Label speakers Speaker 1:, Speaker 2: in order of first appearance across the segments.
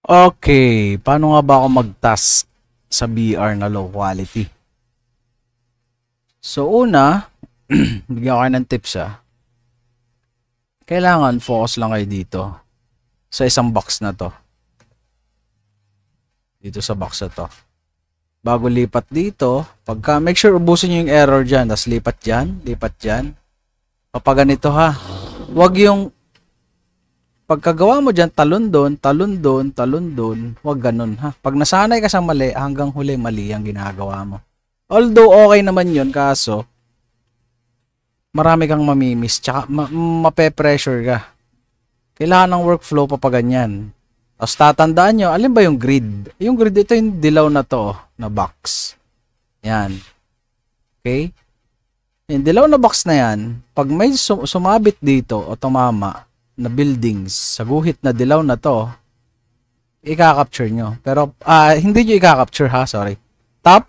Speaker 1: Okay, paano nga ba ako mag-task sa BR na low quality? So una, bigyan ko kayo ng tips Kailangan focus lang kayo dito sa isang box na to. Dito sa box na to. Bago lipat dito, pagka make sure ubusin nyo yung error dyan, tapos lipat dyan. Kapag ganito ha, wag yung pagkagawa mo dyan, talon doon, wag ganun ha. Pag nasanay ka sa mali, hanggang huli mali ang ginagawa mo. Although okay naman yun, kaso marami kang mamimiss, tsaka mape-pressure ka. Kailangan ng workflow pa ganyan. Tapos tatandaan nyo, alin ba yung grid? Yung grid, ito yung dilaw na to, na box. Yan. Okay? Yung dilaw na box na yan, pag may sumabit dito o tumama na buildings sa guhit na dilaw na to, i-capture nyo. Pero, hindi nyo i-capture ha, sorry. Top,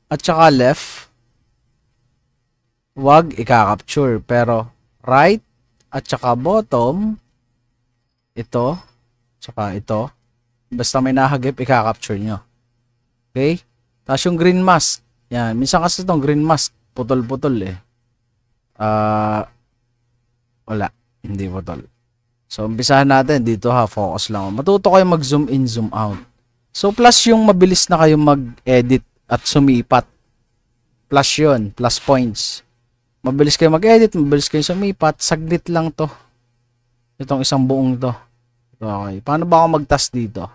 Speaker 1: at saka left, wag i-capture. Pero, right, at saka bottom, ito, tsaka ito, basta may nahagip, i-capture nyo. Okay? Tapos yung green mask, yan, minsan kasi itong green mask, putol-putol wala, hindi putol. So, umpisahan natin, dito ha, focus lang. Matuto kayo mag-zoom in, zoom out. So, plus yung mabilis na kayo mag-edit at sumipat. Plus yun, plus points. Mabilis kayo mag-edit, mabilis kayo sumipat, saglit lang to. Itong isang buong to. Okay, paano ba ako mag-task dito?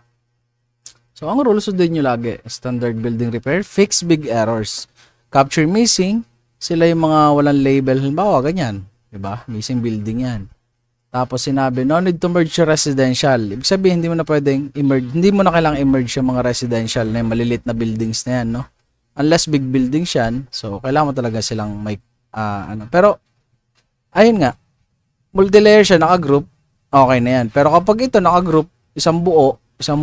Speaker 1: So, ang rule, sundin nyo lagi. Standard building repair, fix big errors. Capture missing, sila yung mga walang label. Halimbawa, ganyan. Diba? Missing building yan. Tapos sinabi, no need to merge your residential. Ibig sabihin, hindi mo na pwedeng i-merge. Hindi mo na kailangang i-merge yung mga residential na yung malilit na buildings na yan, no? Unless big buildings yan. So, kailangan mo talaga silang may, Pero, ayun nga. Multi-layer siya, naka-group. Okay na yan. Pero kapag ito naka-group, isang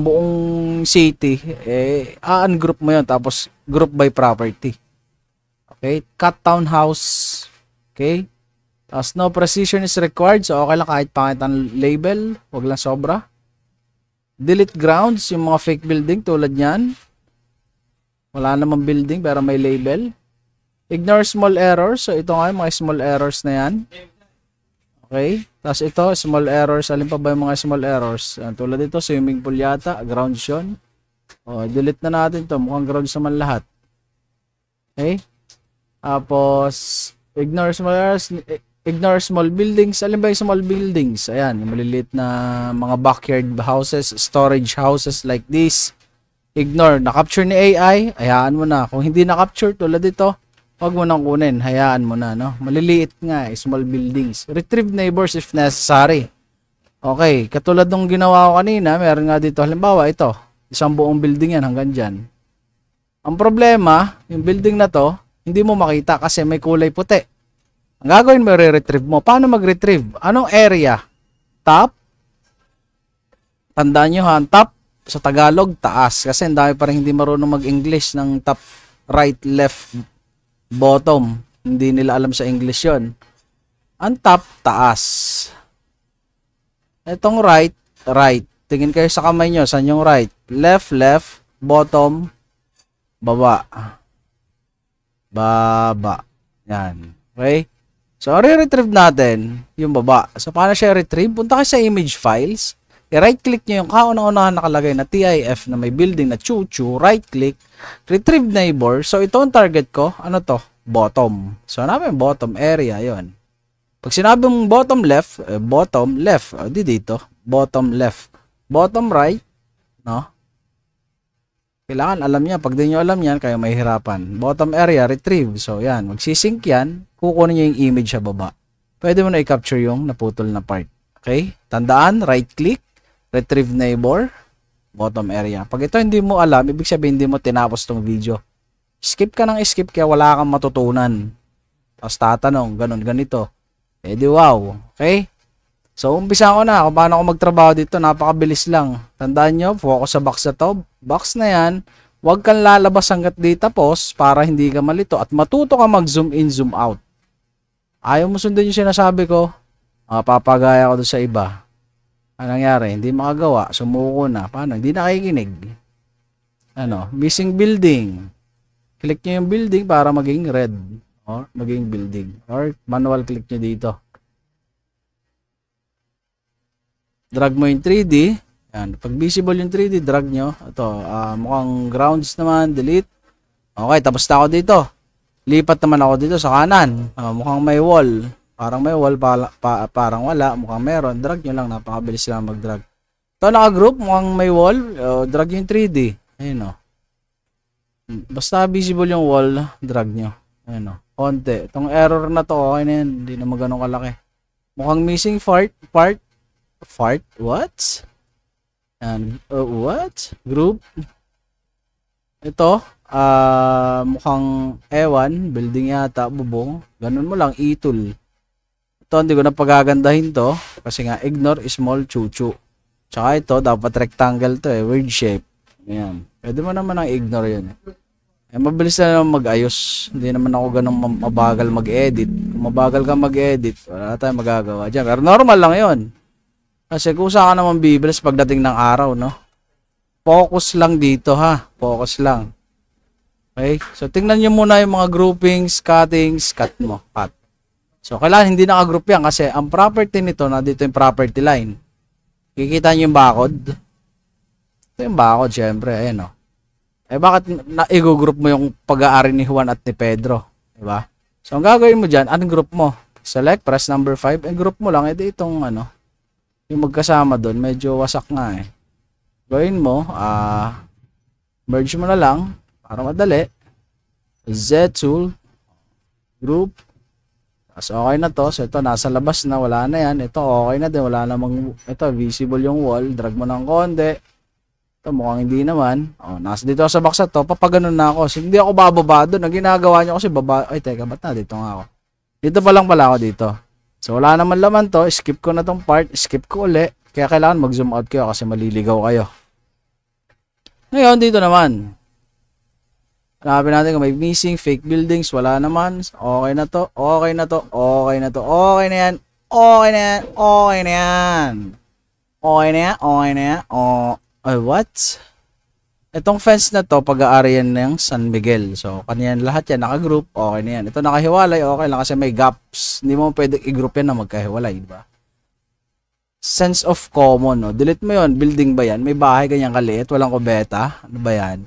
Speaker 1: buong city, ungroup mo yun. Tapos, group by property. Okay? Cut townhouse. Okay? Tapos, no precision is required. So, okay lang kahit pangit ang label. Huwag lang sobra. Delete grounds, yung mga fake building tulad yan. Wala namang building pero may label. Ignore small errors. So, ito nga yung mga small errors na yan. Okay? Tapos ito, small errors. Alin pa ba yung mga small errors? Tulad ito, swimming pool yata. Grounds yun. O, delete na natin to. Mukhang grounds naman lahat. Okay? Tapos, ignore small errors. Ignore small buildings. Alin ba yung small buildings? Ayan, yung maliliit na mga backyard houses, storage houses like this. Ignore. Na-capture ni AI, hayaan mo na. Kung hindi na-capture, tulad ito, huwag mo nang kunin. Hayaan mo na, no? Maliliit nga, small buildings. Retrieve neighbors if necessary. Okay, katulad nung ginawa ko kanina, meron nga dito, halimbawa, ito. Isang buong building yan hanggang dyan. Ang problema, yung building na to, hindi mo makita kasi may kulay puti. Ang gagawin mo, re-retrieve mo. Paano mag-retrieve? Anong area? Top? Tandaan nyo ha, top sa Tagalog, taas. Kasi ang dami pa rin hindi marunong mag-English ng top, right, left, bottom. Hindi nila alam sa English yon. Ang top, taas. Itong right, right. Tingin kayo sa kamay nyo. Saan yung right? Left, left, bottom, baba. Baba. Yan. Okay? So, re-retrieve natin yung baba. So, paano siya retrieve? Punta kayo sa image files. I-right-click nyo yung kauna-unahan nakalagay na TIF na may building na chuchu. Right-click. Retrieve neighbor. So, ito ang target ko. Ano to? Bottom. So, namin bottom area. Yon. Pag sinabi mong bottom left, di dito. Bottom left. Bottom right. No? Kailangan alam niya. Pag di nyo alam yan, kayo mahihirapan. Bottom area, retrieve. So, yan. Magsisync yan. Kukunin nyo yung image sa baba. Pwede mo na i-capture yung naputol na part. Okay? Tandaan, right-click, retrieve neighbor, bottom area. Pag ito hindi mo alam, ibig sabihin hindi mo tinapos tong video. Skip ka ng skip kaya wala kang matutunan. Tapos tatanong, ganun, ganito. Eh di wow. Okay? So, umpisa ko na kung paano ako magtrabaho dito. Napakabilis lang. Tandaan nyo, focus sa box na to. Box na yan. Huwag kang lalabas hanggat di tapos para hindi ka malito. At matuto ka mag-zoom in, zoom out. Ayaw mo sundin yung sinasabi ko, papagaya ko doon sa iba. Anong nangyari? Hindi makagawa. Sumuko na. Paano? Hindi nakikinig. Ano? Missing building. Click nyo yung building para maging red. Or maging building. Or manual click nyo dito. Drag mo yung 3D. Yan. Pag visible yung 3D, drag nyo. Ito. Mukhang grounds naman. Delete. Okay. Tapos na ako dito. Lipat naman ako dito sa kanan. Mukhang may wall. Parang may wall. Parang wala. Mukhang meron. Drag nyo lang. Napakabilis lang mag-drag. Ito naka-group. Mukhang may wall. Drag yung 3D. Ayun o. Basta visible yung wall. Drag nyo. Ayun o. Konti. Itong error na to. Okay na yan. Hindi naman ganun kalaki. Mukhang missing part. What? And what? Group. Ito, mukhang ewan, building yata, bubong. Ganun mo lang, itul. Ito, hindi ko na pagagandahin to. Kasi nga, ignore small chuchu. Tsaka ito, dapat rectangle to weird shape. Ayan. Pwede mo naman ang ignore yun mabilis na naman mag-ayos. Hindi naman ako ganun mabagal mag-edit. Kung mabagal ka mag-edit, wala tayong magagawa dyan. Pero normal lang yun. Kasi kusa ka naman bibilis pagdating ng araw, no? Focus lang dito, ha? Focus lang. Okay? So, tingnan nyo muna yung mga groupings, cuttings, cut mo. Cut. So, kailangan hindi naka-group yan kasi ang property nito, na dito yung property line. Kikita nyo yung barcode. Ito yung barcode, syempre. Ayan, o. Bakit i-group mo yung pag-aari ni Juan at ni Pedro? Diba? So, ang gagawin mo dyan, anong group mo? Select, press number 5, group mo lang. Ito itong, yung magkasama doon, medyo wasak nga Gawin mo, merge mo na lang, para madali. Z tool, group. So, okay na to. So, ito, nasa labas na, wala na yan. Ito, okay na din, wala namang, ito, visible yung wall. Drag mo ng konti. Ito, mukhang hindi naman. Nasa dito sa box na to, papaganon na ako. So, hindi ako bababa doon. Ang ginagawa nyo kasi baba, ay, teka, ba't na dito nga ako? Dito pa lang pala ako dito. So, wala naman laman to. Skip ko na tong part. Skip ko uli. Kaya kailangan mag-zoom out kayo kasi maliligaw kayo. Ngayon, dito naman. Hanapin natin kung may missing, fake buildings. Wala naman. Okay na to. Okay na to. Okay na to. Okay na yan. Okay na yan. Okay na yan. Okay na yan. Okay na yan. Ay, what? Itong fence na to, pag-aarian ng San Miguel. So, kanyan lahat yan, naka-group, okay na yan. Ito nakahiwalay, okay lang kasi may gaps. Hindi mo pwede i-group yan na magkahiwalay, diba? Sense of common, no? Delete mo yon, building ba yan? May bahay ganyan kaliit, walang kubeta. Ano ba yan?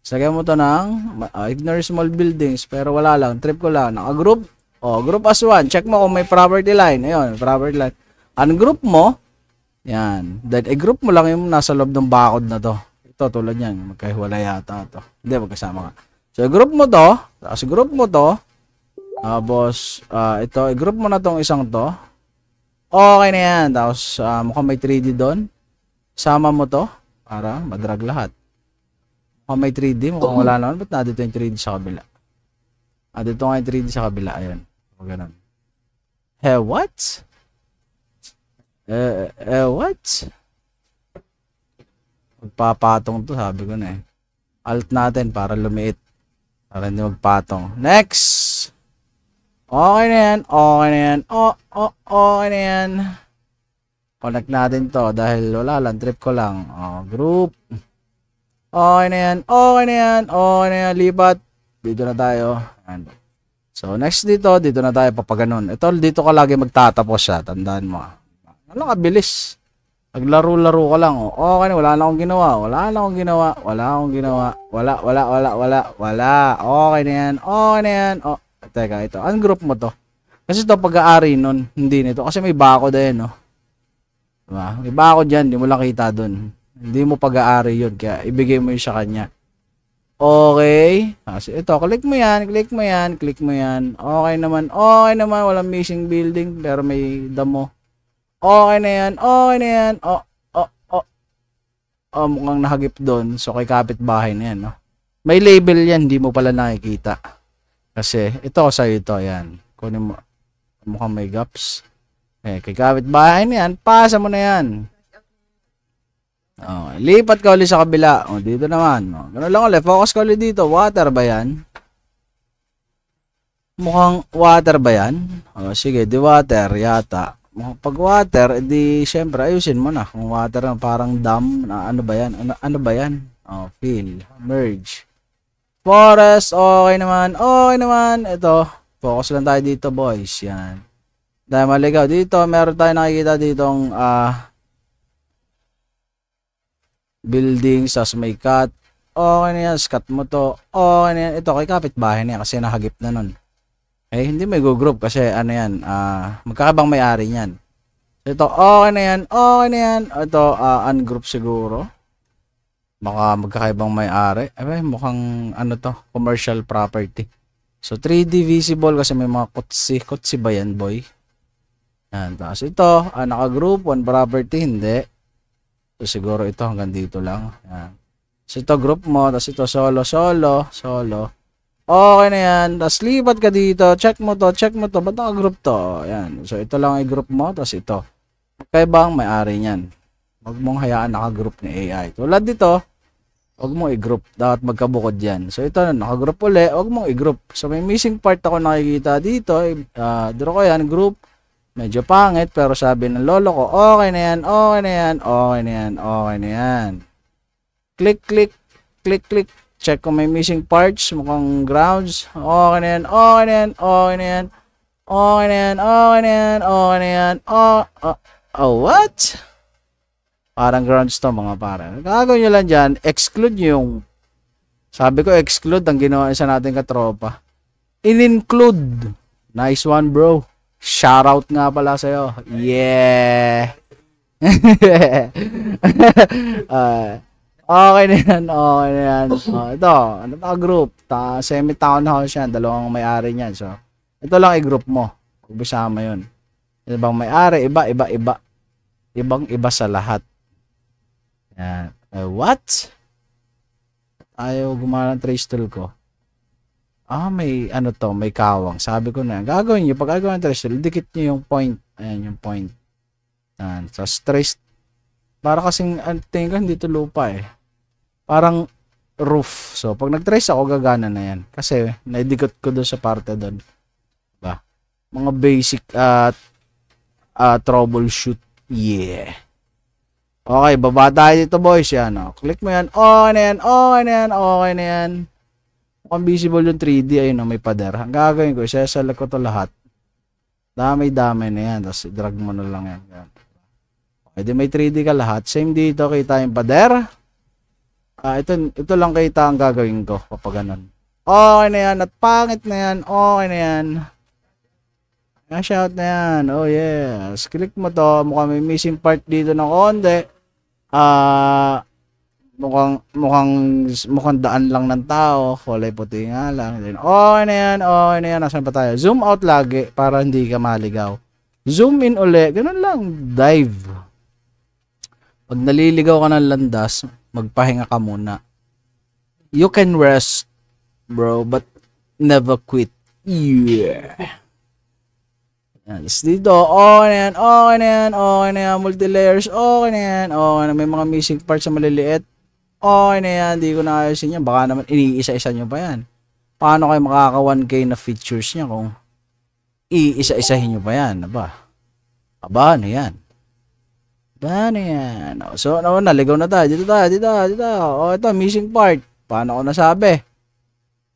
Speaker 1: Sagay mo to ng ignore small buildings, pero wala lang, trip ko lang. Naka-group, group as one. Check mo kung may property line. Ayun, property line. Ungroup mo, yan. Then, i-group mo lang yung nasa loob ng barcode na to. Ito, tulad yan. Magkahiwalay yata ito. Hindi, magkasama ka. So, i-group mo to. Tapos, i-group mo to. Tapos, ito, i-group mo na tong isang to. Okay na yan. Tapos, mukhang may 3D doon. Sama mo to. Para madrag lahat. Mukhang may 3D. Mukhang wala naman. Ba't na dito yung 3D sa kabila? Dito nga yung 3D sa kabila. Ayan. O, ganun. What? What? Magpapatong to, sabi ko na Alt natin para lumiit. Para hindi magpatong. Next! Okay na yan. Okay na yan. Okay na yan. Connect natin to dahil wala lang. Trip ko lang. Group. Okay na yan. Okay na yan. Okay na yan. Lipat. Dito na tayo. So, next dito na tayo papaganon. Ito, dito ka lagi magtatapos siya. Tandaan mo. Ano kabilis? Naglaro-laro ka lang. Okay na, wala na akong ginawa. Wala na akong ginawa. Wala akong ginawa. Wala. Okay na yan. Okay na yan. Teka, ito. Ungroup mo to. Kasi ito pag-aari nun. Hindi nito. Kasi may barcode din, no? Diba? May barcode dyan. Hindi mo lang kita dun. Hindi mo pag-aari yun. Kaya ibigay mo yun sa kanya. Okay. Kasi ito, click mo yan. Click mo yan. Click mo yan. Okay naman. Okay naman. Walang missing building. Pero may damo. Okay na yan. Okay na yan. Mukhang nahagip doon. So, kay kapitbahay na yan, no? May label yan. Hindi mo pala nakikita. Kasi, ito sa'yo ito. Yan. Kunin mo. Mukhang may gaps. Kay kapitbahay na yan. Pasa mo na yan. Lipat ka ulit sa kabila. Dito naman. Ganun lang ulit. Focus ka ulit dito. Water ba yan? Mukhang water ba yan? Sige, di water. Yata. Pag water, edi syempre ayusin mo na. Kung water na parang dam, na ano ba yan? Ano ba yan? Oh, fill, merge. Forest, okay naman. Okay naman. Ito, focus lang tayo dito, boys. Yan. Dahil maligaw. Dito, meron tayo nakikita ditong building, sas may cut. Okay na yan. Scut mo to. Okay na yan. Ito, kay kapitbahay na yan kasi nahagip na nun. Eh, hindi may go group kasi ano yan. Magkakabang may-ari yan. Ito, okay na yan. Okay na yan. Ito, ungroup siguro. Baka magkakaibang may-ari. Ay, mukhang ano to, commercial property. So 3D visible kasi may mga kutsi. Kutsi ba yan, boy? Yan. Tapos ito, naka-group 1 property, hindi. So siguro ito hanggang dito lang. Yan. So ito group mo, tapos ito solo. Okay na yan. Tapos lipat ka dito. Check mo to. Ba't naka-group to? Yan. So ito lang ay group mo, tapos ito. Magkaibang may-ari niyan. Huwag mong hayaan naka-group ni AI. Tulad dito, huwag mong i-group. Dapat magkabukod yan. So, ito na, naka-group uli. Huwag mong i-group. So, may missing part ako nakikita dito. Draw ko yan, group. Medyo pangit, pero sabi ng lolo ko, okay na yan, okay na yan, okay na yan, okay na yan. Click. Check kung may missing parts. Mukhang grounds. Okay na yan, okay na yan, okay na yan. Okay na yan, okay na yan, okay na yan. Oh, what? Parang grounds to mga pare. Gagawin nyo lang dyan, exclude nyo yung, sabi ko exclude ang ginawa isa natin katropa. In-include. Nice one, bro. Shoutout nga pala sa'yo. Yeah. Okay na yan, okay na yan. Ito, ano pa group? Semi-townhouse yan, dalawang may-ari niyan. So, ito lang i-group mo. Bisama yun. Ibang may-ari, iba. Ibang-iba sa lahat. Yan. What? Ayaw gumana ng trace tool ko. May ano to, may kawang. Sabi ko na, gagawin nyo, pag gagawin ng trace tool, dikit nyo yung point. Ayan, yung point. Yan. So, trace, para kasing, tingin ko, hindi to lupa eh. Parang roof. So, pag nag-trace ako, gagana na yan. Kasi, naidikot ko doon sa parte doon. Diba? Mga basic, troubleshoot. Yeah. Okay, baba tayo dito, boys. Yan, click mo yan. Okay na yan, okay na yan, okay na yan. Mukhang visible yung 3D. Ayun, may pader. Ang gagawin ko, isasalak ko to lahat. Dami-dami na yan. Tapos, drag mo na lang yan. Yan. Okay, di may 3D ka lahat. Same dito, kita yung pader. Ito lang kita ang gagawin ko kapag ganun. Okay na yan, at pangit na yan. Okay na yan. Shout na yan. Oh, yes. Click mo to. Mukhang may missing part dito ng konti. Mukhang daan lang ng tao, kulay puti nga lang. Okay na yan, nasan pa tayo? Zoom out lagi para hindi ka maligaw. Zoom in uli, ganun lang, dive. Pag naliligaw ka ng landas, magpahinga ka muna. You can rest, bro, but never quit. Yeah. Yes, dito, okay na yan, multi-layers, okay na yan, may mga missing parts sa maliliit, okay na yan, di ko na ayusin yan, baka naman iniisa-isa nyo pa yan. Paano kayo makaka 1K na features niya kung iisa-isahin nyo pa yan, aba, ano yan? So, naligaw na tayo, dito, ito, missing part, paano ko nasabi?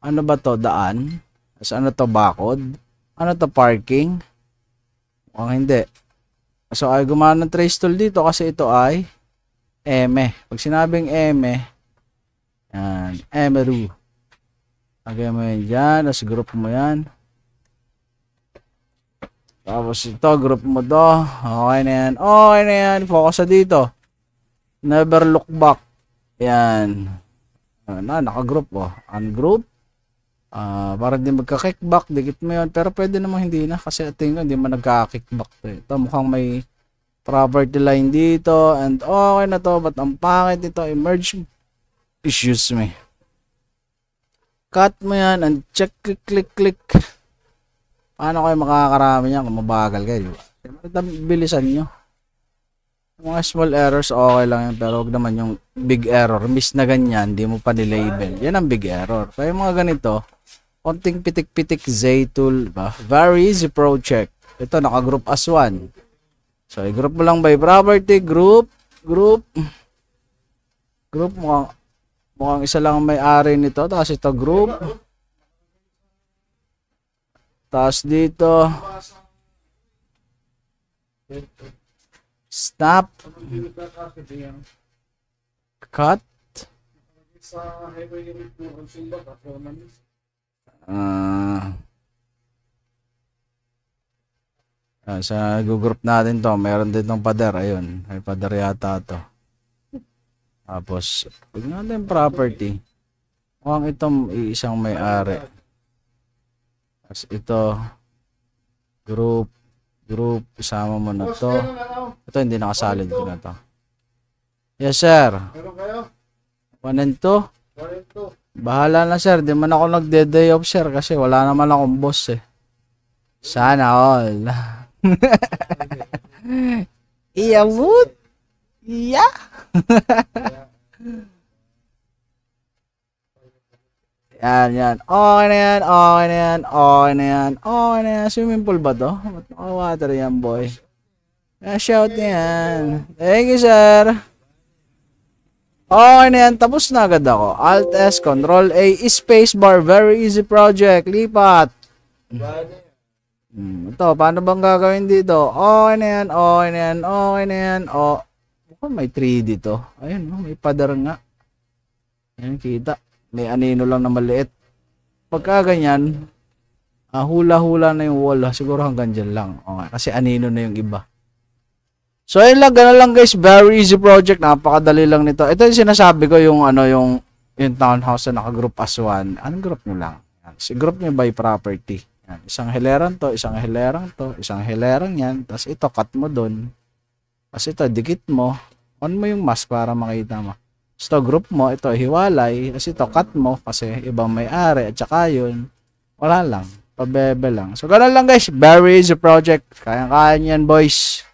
Speaker 1: Ano ba to, daan? Ano to, bakod? Ano to, parking? Hindi. So, ay gumana ng trace tool dito kasi ito ay eme. Pag sinabing eme, yan, emeru. Lagay mo yan dyan, tapos group mo yan. Tapos ito, group mo to. Okay na yan. Focus sa dito. Never look back. Yan. Naka-group Ungroup. Para di magka-kickback, dikit mo yun. Pero pwede namang hindi na kasi tingin ko hindi man nagka-kickback to. Ito mukhang may property line dito and okay na to, but ang pangit nito, emerge, excuse me. Cut mo yan and check, click. Paano kayo makakarami yan kung mabagal kayo? Bilisan nyo. Mga small errors, okay lang yan, pero huwag naman yung big error. Miss na ganyan, di mo pa nilabel. Yan ang big error. Kaya yung mga ganito, konting pitik-pitik Z tool, ba? Very easy project. Ito, naka-group as one. So, i-group mo lang by property, group, mukhang isa lang ang may-ari nito. Tapos ito, group. Tapos dito, snap, cut, sa group natin to, meron din tong pader. Ayun, may pader yata to. Tapos, tignan natin property. Mukhang itong isang may-ari. Tapos ito, group, isama mo na to. Ito hindi nakasalid ko na to. Yes, sir. 1 and 2. Bahala na, sir. Di man ako nagde-day off, sir, kasi wala naman akong boss eh. Sana all. Iyamut. Iya. Yan. Okay na yan. Swimming pool ba to? Water yan, boy. Shout yan. Thank you, sir. Okay na yan. Tapos na agad ako. Alt S, Control A, space bar. Very easy project. Lipat. Ito, paano bang gagawin dito? Okay na yan. Mukhang may 3D to. Ayun, may pader nga. Ayan, kita. May anino lang na maliit. Pagka ganyan, hula-hula na yung wall. Siguro hanggang dyan lang. Okay, kasi anino na yung iba. So, ayun lang. Ganun lang, guys. Very easy project. Napakadali lang nito. Ito yung sinasabi ko, yung townhouse na naka-group as one. Anong group nyo lang? Si group nyo by property. Yan. Isang hilerang to, isang hilerang yan. Tapos ito, cut mo dun. Tapos ito, dikit mo. On mo yung mask para makita mo. So, group mo, ito, hiwalay. Tapos ito, cut mo kasi ibang may-ari. At saka yun, wala lang. Pabebe lang. So, ganun lang, guys. Very easy project. Kaya-kaya yan, boys.